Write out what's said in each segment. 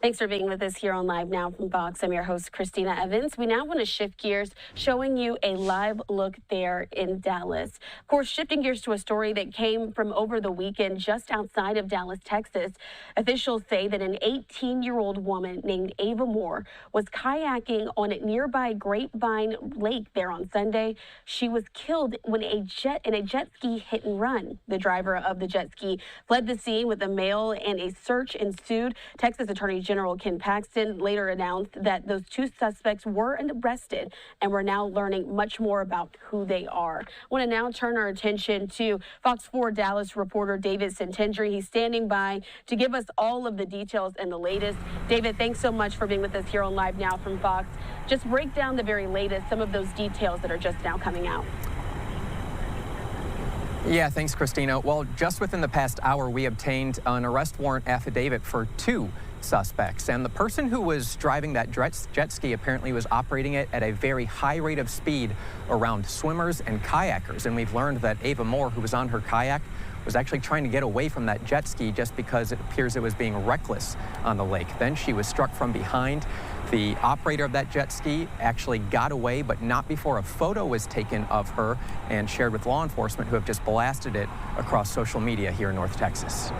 Thanks for being with us here on Live Now from Fox. I'm your host, Christina Evans. We now want to shift gears, showing you a live look there in Dallas. Of course, shifting gears to a story that came from over the weekend just outside of Dallas, Texas. Officials say that an 18-year-old woman named Ava Moore was kayaking on a nearby Grapevine Lake there on Sunday. She was killed when a jet ski hit and run. The driver of the jet ski fled the scene with a male, and a search ensued. Texas Attorney General Ken Paxton later announced that those two suspects were arrested, and we're now learning much more about who they are. I want to now turn our attention to Fox 4 Dallas reporter David Santendry. He's standing by to give us all of the details and the latest. David, thanks so much for being with us here on Live Now from Fox. Just break down the very latest, some of those details that are just now coming out. Yeah, thanks, Christina. Well, just within the past hour, we obtained an arrest warrant affidavit for two suspects. And the person who was driving that jet ski apparently was operating it at a very high rate of speed around swimmers and kayakers. And we've learned that Ava Moore, who was on her kayak, was actually trying to get away from that jet ski just because it appears it was being reckless on the lake. Then she was struck from behind. The operator of that jet ski actually got away, but not before a photo was taken of her and shared with law enforcement, who have just blasted it across social media here in North Texas.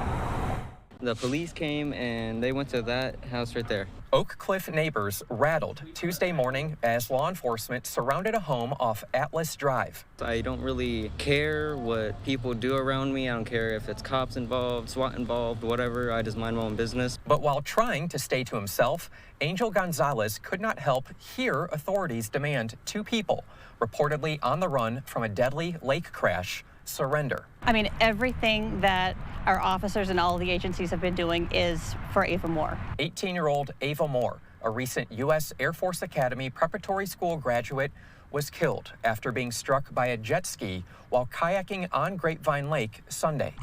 The police came and they went to that house right there. Oak Cliff neighbors rattled Tuesday morning as law enforcement surrounded a home off Atlas Drive. I don't really care what people do around me. I don't care if it's cops involved, SWAT involved, whatever. I just mind my own business. But while trying to stay to himself, Angel Gonzalez could not help hear authorities demand two people, reportedly on the run from a deadly lake crash, surrender. I mean, everything that our officers and all the agencies have been doing is for Ava Moore. 18-year-old Ava Moore, a recent U.S. Air Force Academy preparatory school graduate, was killed after being struck by a jet ski while kayaking on Grapevine Lake Sunday.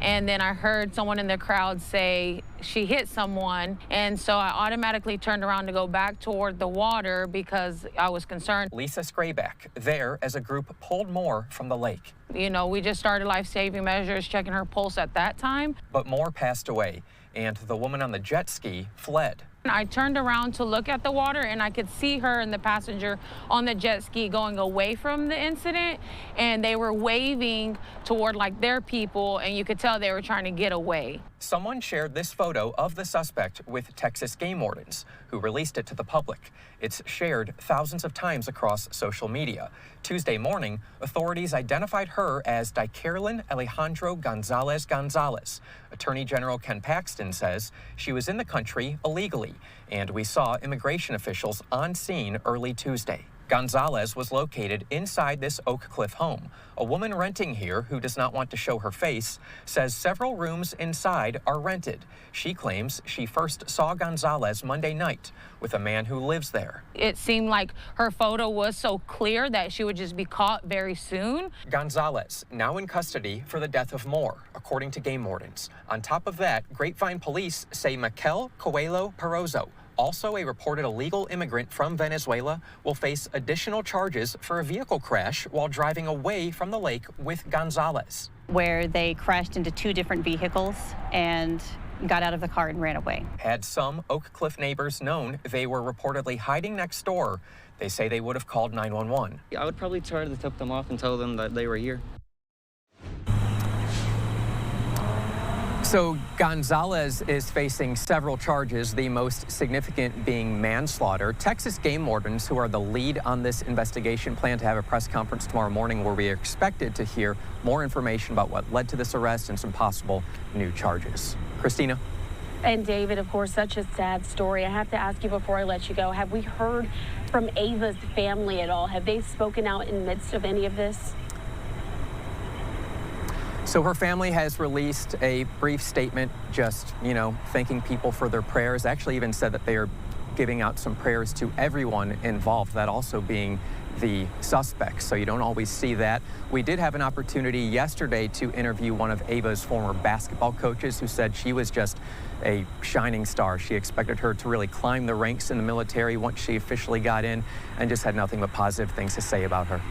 And then I heard someone in the crowd say she hit someone, and so I automatically turned around to go back toward the water because I was concerned. Lisa Scrayback there as a group pulled Moore from the lake. You know, we just started life-saving measures, checking her pulse at that time. But Moore passed away, and the woman on the jet ski fled. I turned around to look at the water, and I could see her and the passenger on the jet ski going away from the incident, and they were waving toward like their people, and you could tell they were trying to get away. Someone shared this photo of the suspect with Texas Game Wardens, who released it to the public. It's shared thousands of times across social media. Tuesday morning, authorities identified her as Daikerlyn Alejandra Gonzalez Gonzalez. Attorney General Ken Paxton says she was in the country illegally, and we saw immigration officials on scene early Tuesday. Gonzalez was located inside this Oak Cliff home. A woman renting here, who does not want to show her face, says several rooms inside are rented. She claims she first saw Gonzalez Monday night with a man who lives there. It seemed like her photo was so clear that she would just be caught very soon. Gonzalez now in custody for the death of Moore, according to Game Wardens. On top of that, Grapevine police say Mikel Coelho Perozzo, also a reported illegal immigrant from Venezuela, will face additional charges for a vehicle crash while driving away from the lake with Gonzalez. Where they crashed into two different vehicles and got out of the car and ran away. Had some Oak Cliff neighbors known they were reportedly hiding next door, they say they would have called 911. I would probably try to tip them off and tell them that they were here. So Gonzalez is facing several charges, the most significant being manslaughter. Texas Game Wardens, who are the lead on this investigation, plan to have a press conference tomorrow morning where we are expected to hear more information about what led to this arrest and some possible new charges. Christina? And David, of course, such a sad story. I have to ask you before I let you go, have we heard from Ava's family at all? Have they spoken out in the midst of any of this? So her family has released a brief statement, just, thanking people for their prayers. Actually even said that they are giving out some prayers to everyone involved, that also being the suspects. So you don't always see that. We did have an opportunity yesterday to interview one of Ava's former basketball coaches, who said she was just a shining star. She expected her to really climb the ranks in the military once she officially got in, and just had nothing but positive things to say about her.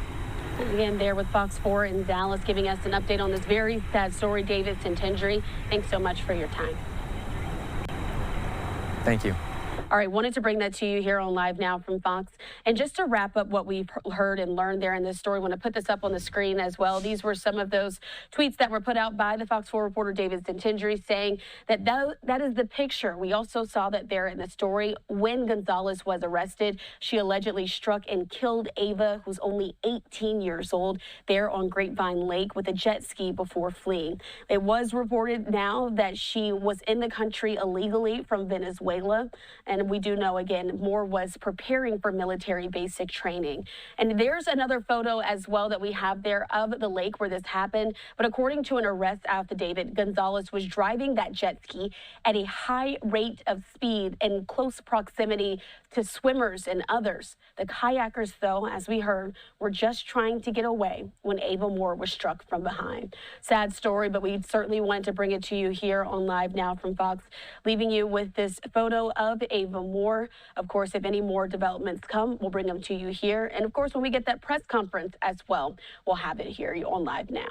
Again, there with Fox 4 in Dallas, giving us an update on this very sad story. David Santendry, thanks so much for your time. Thank you. All right, wanted to bring that to you here on Live Now from Fox. And just to wrap up what we've heard and learned there in this story, I want to put this up on the screen as well. These were some of those tweets that were put out by the Fox 4 reporter David Stintindry saying that that is the picture. We also saw that there in the story when Gonzalez was arrested. She allegedly struck and killed Ava, who's only 18 years old, there on Grapevine Lake with a jet ski before fleeing. It was reported now that she was in the country illegally from Venezuela. And we do know, again, Moore was preparing for military basic training. And there's another photo as well that we have there of the lake where this happened. But according to an arrest affidavit, Gonzalez was driving that jet ski at a high rate of speed in close proximity to swimmers and others. The kayakers, though, as we heard, were just trying to get away when Ava Moore was struck from behind. Sad story, but we certainly wanted to bring it to you here on Live Now from Fox, leaving you with this photo of Ava Moore. Of course, if any more developments come, we'll bring them to you here. And of course, when we get that press conference as well, we'll have it here on Live Now.